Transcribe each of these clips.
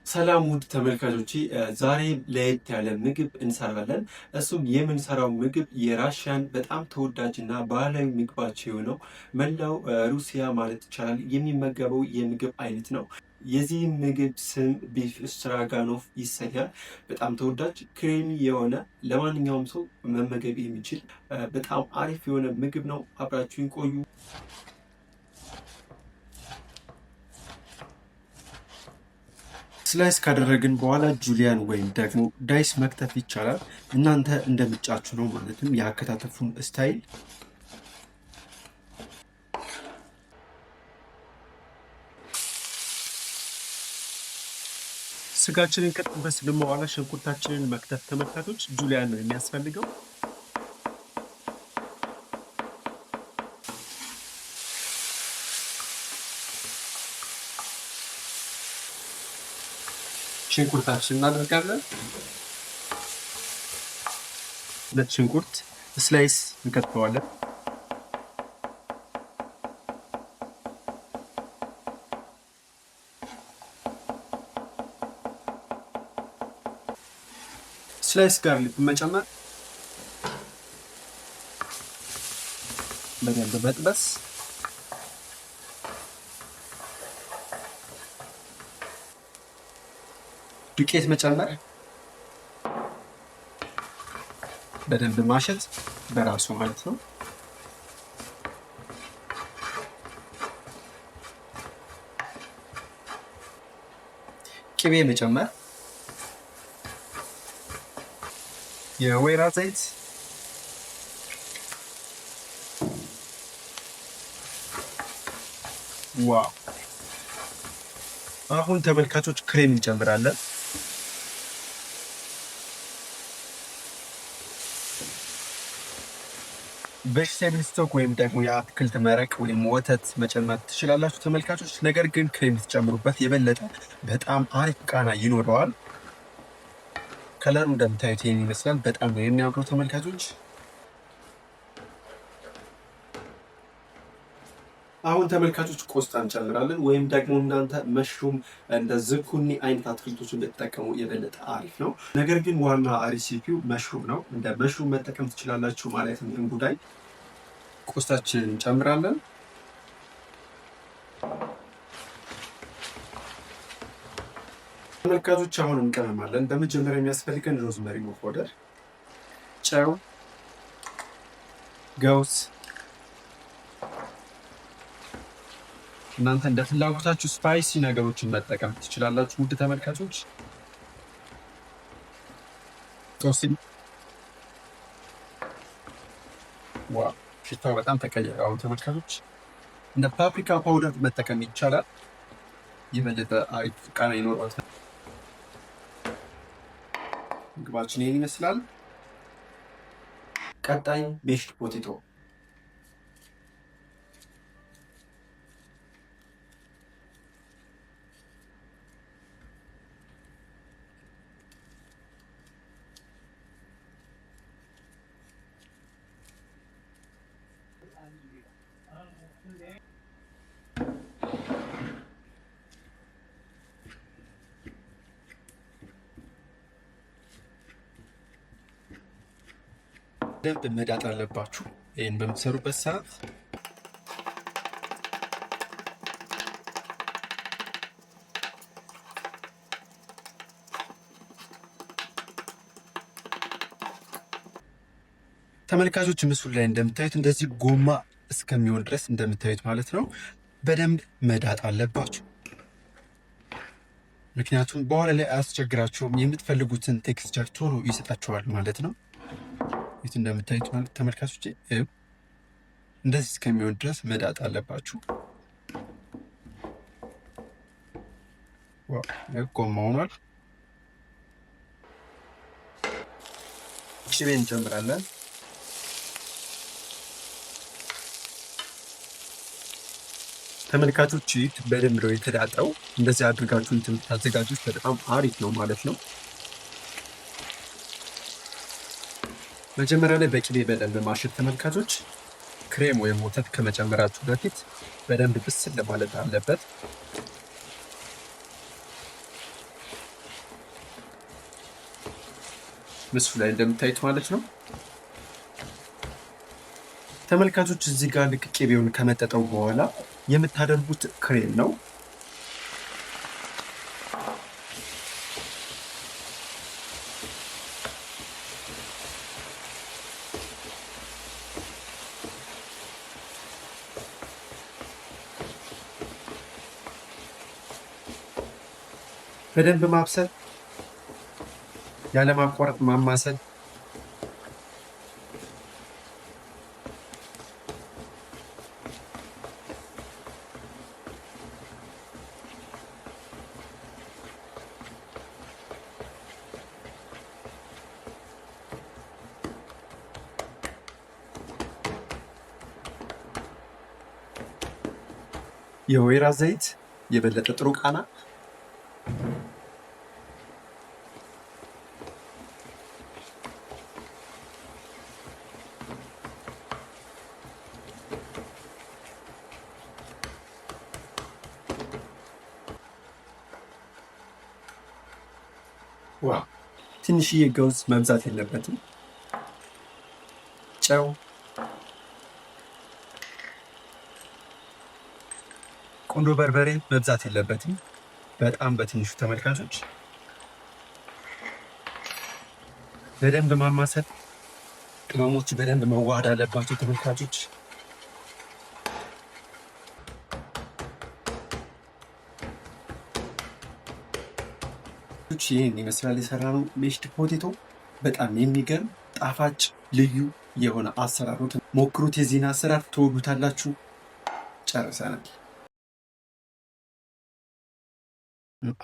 ሰላም ውድ ተመልካቾቼ፣ ዛሬ ለየት ያለ ምግብ እንሰራለን። እሱም የምንሰራው ምግብ የራሽያን በጣም ተወዳጅና ባህላዊ ምግባቸው የሆነው መላው ሩሲያ ማለት ይቻላል የሚመገበው የምግብ አይነት ነው። የዚህ ምግብ ስም ቢፍ ስትራጋኖፍ ይሰኛል። በጣም ተወዳጅ ክሬሚ የሆነ ለማንኛውም ሰው መመገብ የሚችል በጣም አሪፍ የሆነ ምግብ ነው። አብራችሁን ቆዩ። ስላይስ ካደረግን በኋላ ጁሊያን ወይም ደግሞ ዳይስ መክተፍ ይቻላል። እናንተ እንደምጫችሁ ነው። ማለትም የአከታተፉን ስታይል ስጋችንን ከጠበስን በኋላ ሽንኩርታችንን መክተፍ ተመልካቾች ጁሊያን ነው የሚያስፈልገው። ሽንኩርታችን እናደርጋለን። ሁለት ሽንኩርት ስላይስ እንከትፈዋለን። ስላይስ ጋርሊክ መጨመር፣ በደንብ መጥበስ። ዱቄት መጨመር፣ በደንብ ማሸት በራሱ ማለት ነው። ቅቤ መጨመር፣ የወይራ ዘይት፣ ዋው! አሁን ተመልካቾች ክሬም እንጨምራለን። ቬጅቴብል ስቶክ ወይም ደግሞ የአትክልት መረቅ ወይም ወተት መጨመር ትችላላችሁ ተመልካቾች። ነገር ግን ክሬም ትጨምሩበት የበለጠ በጣም አሪፍ ቃና ይኖረዋል። ከለሩ እንደምታዩት ይሄን ይመስላል። በጣም ነው የሚያምረው ተመልካቾች። አሁን ተመልካቾች ቆስጣ እንጨምራለን፣ ወይም ደግሞ እናንተ መሽሩም እንደ ዝኩኒ አይነት አትክልቶችን ብትጠቀሙ የበለጠ አሪፍ ነው። ነገር ግን ዋና ሬሲፒው መሽሩም ነው። እንደ መሽሩም መጠቀም ትችላላችሁ ማለት ነው። እንጉዳይ ቆስጣችንን እንጨምራለን። ተመልካቾች አሁን እንቀመማለን። በመጀመሪያ የሚያስፈልገን ሮዝመሪ ፓውደር፣ ጨው፣ ገውስ እናንተ እንደ ፍላጎታችሁ ስፓይሲ ነገሮችን መጠቀም ትችላላችሁ ውድ ተመልካቾች። ቶሲን ዋው! ሽታው በጣም ተቀየረ። አሁን ተመልካቾች እንደ ፓፕሪካ ፓውደር መጠቀም ይቻላል። የበለጠ አሪፍ ቃና ይኖረዋል። ምግባችን ይሄን ይመስላል። ቀጣይ ቤሽድ ፖቴቶ ደንብ መዳጥ አለባችሁ ይሄን በምትሰሩበት ሰዓት። ተመልካቾች ምስሉ ላይ እንደምታዩት እንደዚህ ጎማ እስከሚሆን ድረስ እንደምታዩት ማለት ነው በደንብ መዳጥ አለባችሁ። ምክንያቱም በኋላ ላይ አያስቸግራችሁም፣ የምትፈልጉትን ቴክስቸር ቶሎ ይሰጣችኋል ማለት ነው። ይህ እንደምታዩት ማለት ተመልካቾች እንደዚህ እስከሚሆን ድረስ መዳጥ አለባችሁ። ዋው! ጎማ ሆኗል። ቅቤ እንጨምራለን። ተመልካቾች በደንብ ነው የተዳጠው። እንደዚህ አድርጋችሁ እንትን ታዘጋጁት በጣም አሪፍ ነው ማለት ነው። መጀመሪያ ላይ በቅቤ በደንብ ማሸት ተመልካቾች። ክሬም ወይም ወተት ከመጨመራችሁ በፊት በደንብ ብስል ለማለት አለበት። ምስሉ ላይ እንደምታዩት ማለት ነው ተመልካቾች። እዚህ ጋር ልክ ቅቤውን ከመጠጠው በኋላ የምታደርጉት ክሬም ነው። በደንብ ማብሰል፣ ያለማቋረጥ ማማሰል። የወይራ ዘይት የበለጠ ጥሩ ቃና። ዋው! ትንሽዬ ገውዝ መብዛት የለበትም። ጨው፣ ቁንዶ በርበሬ መብዛት የለበትም። በጣም በትንሹ ተመልካቾች በደንብ ማማሰል። ቅመሞች በደንብ መዋሃድ አለባቸው ተመልካቾች። ይህን ይመስላል የሰራነው ሜሽድ ፖቴቶ። በጣም የሚገርም ጣፋጭ ልዩ የሆነ አሰራር ነው። ሞክሩት። የዚህን አሰራር ትወዱታላችሁ። ጨርሰናል።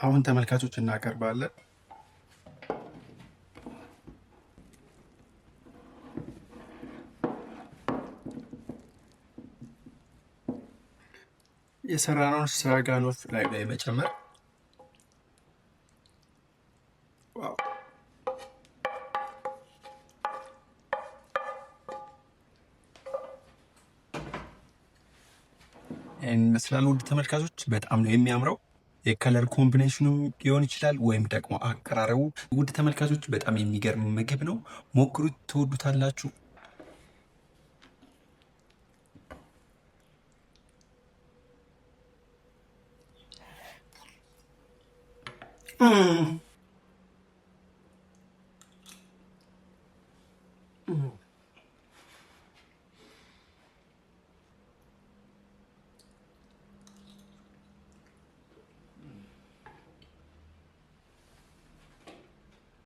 አሁን ተመልካቾች እናቀርባለን። የሰራነውን ስትራጋኖፍ ላይ መጨመር። ዋው! ይህን ይመስላል ውድ ተመልካቾች። በጣም ነው የሚያምረው። የከለር ኮምቢኔሽኑ ሊሆን ይችላል ወይም ደግሞ አቀራረቡ። ውድ ተመልካቾች በጣም የሚገርም ምግብ ነው። ሞክሩት፣ ትወዱታላችሁ።